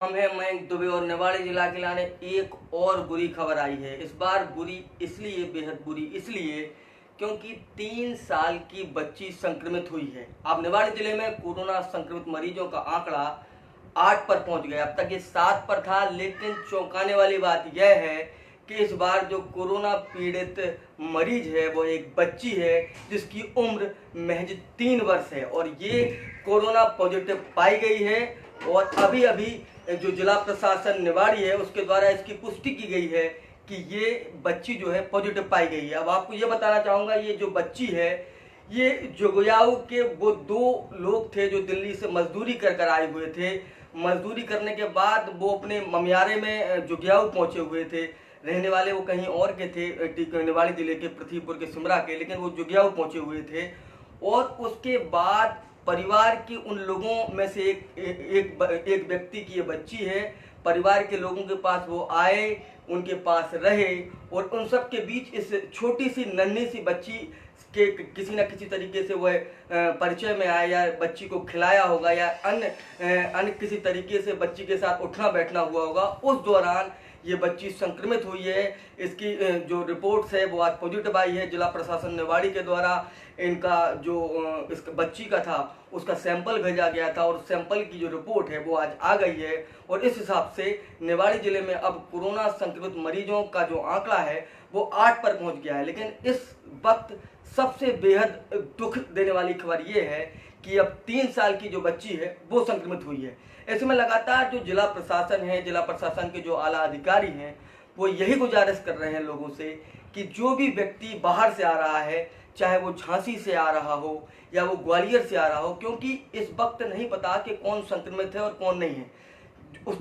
हम हैं मयंक दुबे और निवाड़ी जिला के लाने एक और बुरी खबर आई है। इस बार बुरी इसलिए, बेहद बुरी इसलिए क्योंकि 3 साल की बच्ची संक्रमित हुई है। अब निवाड़ी जिले में कोरोना संक्रमित मरीजों का आंकड़ा 8 पर पहुंच गया। अब तक ये 7 पर था, लेकिन चौंकाने वाली बात यह है कि इस बार जो कोरोना पीड़ित मरीज है वो एक बच्ची है जिसकी उम्र महज 3 वर्ष है और ये कोरोना पॉजिटिव पाई गई है। और अभी अभी जो जिला प्रशासन निवाड़ी है उसके द्वारा इसकी पुष्टि की गई है कि ये बच्ची जो है पॉजिटिव पाई गई है। अब आपको ये बताना चाहूँगा, ये जो बच्ची है ये जोगियाऊ के वो 2 लोग थे जो दिल्ली से मजदूरी कर आए हुए थे। मजदूरी करने के बाद वो अपने ममियारे में जोगियाऊ पहुंचे हुए थे। रहने वाले वो कहीं और के थे, निवाड़ी जिले के पृथ्वीपुर के सिमरा के, लेकिन वो जोगियाऊ पहुंचे हुए थे। और उसके बाद परिवार के उन लोगों में से एक व्यक्ति की ये बच्ची है। परिवार के लोगों के पास वो आए, उनके पास रहे और उन सब के बीच इस छोटी सी नन्ही सी बच्ची के किसी न किसी तरीके से वह परिचय में आया, या बच्ची को खिलाया होगा, या अन्य किसी तरीके से बच्ची के साथ उठना बैठना हुआ होगा। उस दौरान ये बच्ची संक्रमित हुई है। इसकी जो रिपोर्ट्स है वो आज पॉजिटिव आई है। जिला प्रशासन निवाड़ी के द्वारा इनका जो इस बच्ची का था उसका सैंपल भेजा गया था और सैंपल की जो रिपोर्ट है वो आज आ गई है। और इस हिसाब से निवाड़ी जिले में अब कोरोना संक्रमित मरीजों का जो आंकड़ा है वो 8 पर पहुंच गया है। लेकिन इस वक्त सबसे बेहद दुख देने वाली खबर ये है कि अब 3 साल की जो बच्ची है वो संक्रमित हुई है। ऐसे में लगातार जो जिला प्रशासन है, जिला प्रशासन के जो आला अधिकारी हैं, वो यही गुजारिश कर रहे हैं लोगों से कि जो भी व्यक्ति बाहर से आ रहा है, चाहे वो झांसी से आ रहा हो या वो ग्वालियर से आ रहा हो, क्योंकि इस वक्त नहीं पता कि कौन संक्रमित है और कौन नहीं है।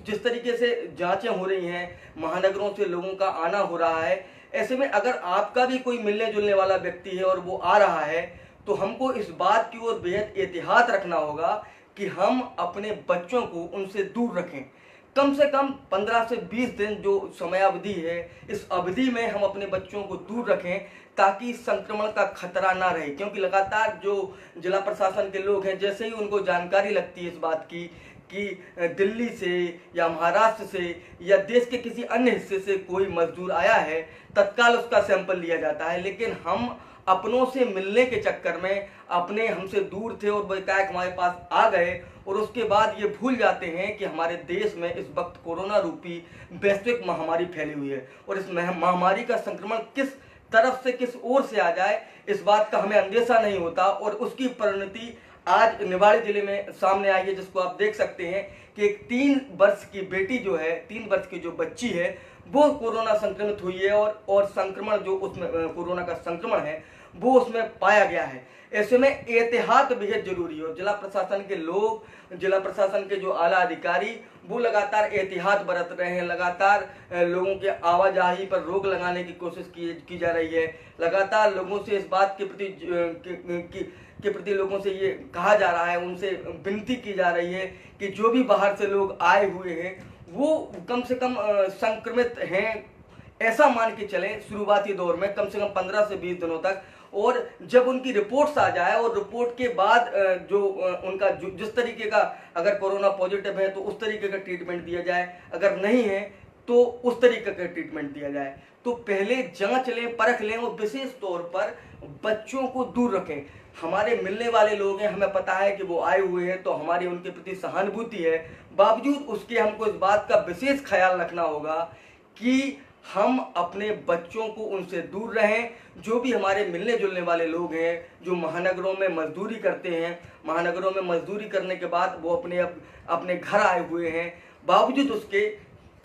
जिस तरीके से जांचें हो रही हैं, महानगरों से लोगों का आना हो रहा है, ऐसे में अगर आपका भी कोई मिलने जुलने वाला व्यक्ति है और वो आ रहा है तो हमको इस बात की ओर बेहद एहतियात रखना होगा कि हम अपने बच्चों को उनसे दूर रखें। कम से कम 15 से 20 दिन जो समयावधि है, इस अवधि में हम अपने बच्चों को दूर रखें ताकि संक्रमण का खतरा ना रहे। क्योंकि लगातार जो जिला प्रशासन के लोग हैं, जैसे ही उनको जानकारी लगती है इस बात की कि दिल्ली से या महाराष्ट्र से या देश के किसी अन्य हिस्से से कोई मजदूर आया है, तत्काल उसका सैंपल लिया जाता है। लेकिन हम अपनों से मिलने के चक्कर में अपने हमसे दूर थे और वो एकाएक हमारे पास आ गए और उसके बाद ये भूल जाते हैं कि हमारे देश में इस वक्त कोरोना रूपी वैश्विक महामारी फैली हुई है और इस महामारी का संक्रमण किस तरफ से, किस ओर से आ जाए, इस बात का हमें अंदेशा नहीं होता। और उसकी परिणति आज निवाड़ी जिले में सामने आई है, जिसको आप देख सकते हैं कि एक 3 वर्ष की बेटी जो है, 3 वर्ष की जो बच्ची है वो कोरोना संक्रमित हुई है और संक्रमण जो उसमें कोरोना का संक्रमण है वो उसमें पाया गया है। ऐसे में एहतियात बेहद जरूरी है। जिला प्रशासन के लोग, जिला प्रशासन के जो आला अधिकारी वो लगातार एहतियात बरत रहे हैं। लगातार लोगों के आवाजाही पर रोक लगाने की कोशिश की जा रही है। लगातार लोगों से इस बात के प्रति लोगों से ये कहा जा रहा है, उनसे विनती की जा रही है कि जो भी बाहर से लोग आए हुए हैं वो कम से कम संक्रमित हैं ऐसा मान के चलें शुरुआती दौर में, कम से कम 15 से 20 दिनों तक। और जब उनकी रिपोर्ट्स आ जाए और रिपोर्ट के बाद जो उनका जिस तरीके का अगर कोरोना पॉजिटिव है तो उस तरीके का ट्रीटमेंट दिया जाए, अगर नहीं है तो उस तरीके का ट्रीटमेंट दिया जाए। तो पहले जांच लें, परख लें और विशेष तौर पर बच्चों को दूर रखें। हमारे मिलने वाले लोग हैं, हमें पता है कि वो आए हुए हैं तो हमारी उनके प्रति सहानुभूति है, बावजूद उसके हमको इस बात का विशेष ख्याल रखना होगा कि हम अपने बच्चों को उनसे दूर रहें। जो भी हमारे मिलने जुलने वाले लोग हैं जो महानगरों में मजदूरी करते हैं, महानगरों में मजदूरी करने के बाद वो अपने घर आए हुए हैं, बावजूद उसके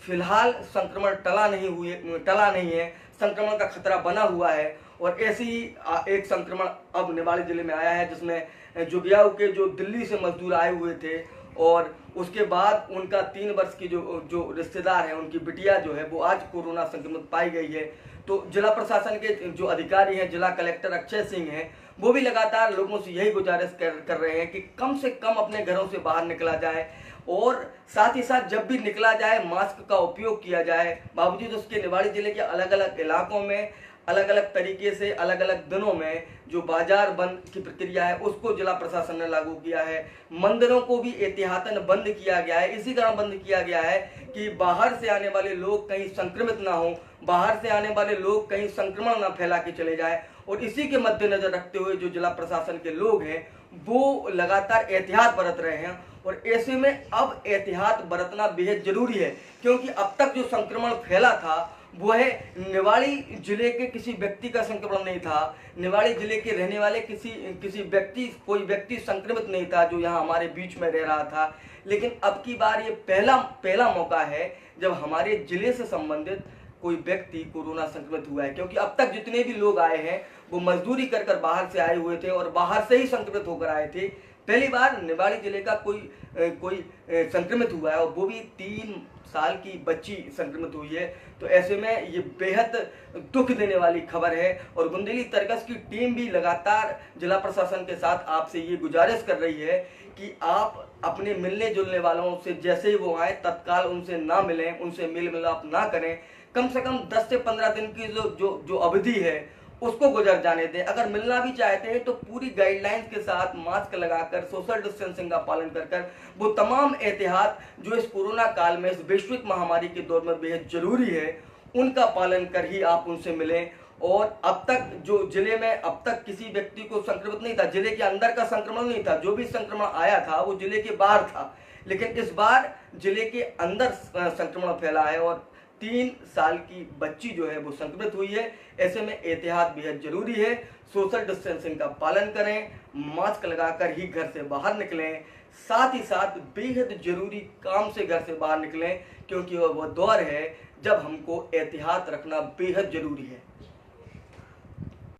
फिलहाल संक्रमण टला नहीं है, संक्रमण का खतरा बना हुआ है। और ऐसे ही एक संक्रमण अब निवाड़ी जिले में आया है जिसमें जोगियाऊ के जो दिल्ली से मजदूर आए हुए थे और उसके बाद उनका 3 वर्ष की जो रिश्तेदार है, उनकी बिटिया जो है वो आज कोरोना संक्रमित पाई गई है। तो जिला प्रशासन के जो अधिकारी हैं, जिला कलेक्टर अक्षय सिंह हैं, वो भी लगातार लोगों से यही गुजारिश कर रहे हैं कि कम से कम अपने घरों से बाहर निकला जाए और साथ ही साथ जब भी निकला जाए मास्क का उपयोग किया जाए। बावजूद उसके निवाड़ी जिले के अलग अलग इलाकों में अलग अलग तरीके से अलग अलग दिनों में जो बाजार बंद की प्रक्रिया है उसको जिला प्रशासन ने लागू किया है। मंदिरों को भी एहतियातन बंद किया गया है, इसी तरह बंद किया गया है कि बाहर से आने वाले लोग कहीं संक्रमित ना हो, बाहर से आने वाले लोग कहीं संक्रमण ना फैला के चले जाए। और इसी के मद्देनजर रखते हुए जो जिला प्रशासन के लोग हैं वो लगातार एहतियात बरत रहे हैं। और ऐसे में अब एहतियात बरतना बेहद जरूरी है, क्योंकि अब तक जो संक्रमण फैला था वो है निवाड़ी जिले के किसी व्यक्ति का संक्रमण नहीं था, निवाड़ी जिले के रहने वाले कोई व्यक्ति संक्रमित नहीं था जो यहाँ हमारे बीच में रह रहा था। लेकिन अब की बार ये पहला मौका है जब हमारे जिले से संबंधित कोई व्यक्ति कोरोना संक्रमित हुआ है, क्योंकि अब तक जितने भी लोग आए हैं वो मजदूरी कर बाहर से आए हुए थे और बाहर से ही संक्रमित होकर आए थे। पहली बार निवाड़ी जिले का कोई संक्रमित हुआ है और वो भी 3 साल की बच्ची संक्रमित हुई है। तो ऐसे में ये बेहद दुख देने वाली खबर है और बुंदेली तरकस की टीम भी लगातार जिला प्रशासन के साथ आपसे ये गुजारिश कर रही है कि आप अपने मिलने जुलने वालों से जैसे ही वो आए तत्काल उनसे ना मिलें, उनसे मेल मिलाप ना करें। कम से कम 10 से 15 दिन की जो अवधि है उसको गुजर जाने दें। अगर मिलना भी चाहते हैं तो पूरी गाइडलाइंस के साथ मास्क लगाकर, सोशल डिस्टेंसिंग का पालन कर वो तमाम एहतियात जो इस कोरोना काल में, इस वैश्विक महामारी के दौर में बेहद जरूरी है, उनका पालन कर ही आप उनसे मिलें। और अब तक जो जिले में अब तक किसी व्यक्ति को संक्रमित नहीं था, जिले के अंदर का संक्रमण नहीं था, जो भी संक्रमण आया था वो जिले के बाहर था। लेकिन इस बार जिले के अंदर संक्रमण फैला है और 3 साल की बच्ची जो है वो संक्रमित हुई है। ऐसे में एहतियात बेहद जरूरी है। सोशल डिस्टेंसिंग का पालन करें, मास्क लगाकर ही घर से बाहर निकलें, साथ ही साथ बेहद जरूरी काम से घर से बाहर निकलें, क्योंकि वह दौर है जब हमको एहतियात रखना बेहद जरूरी है।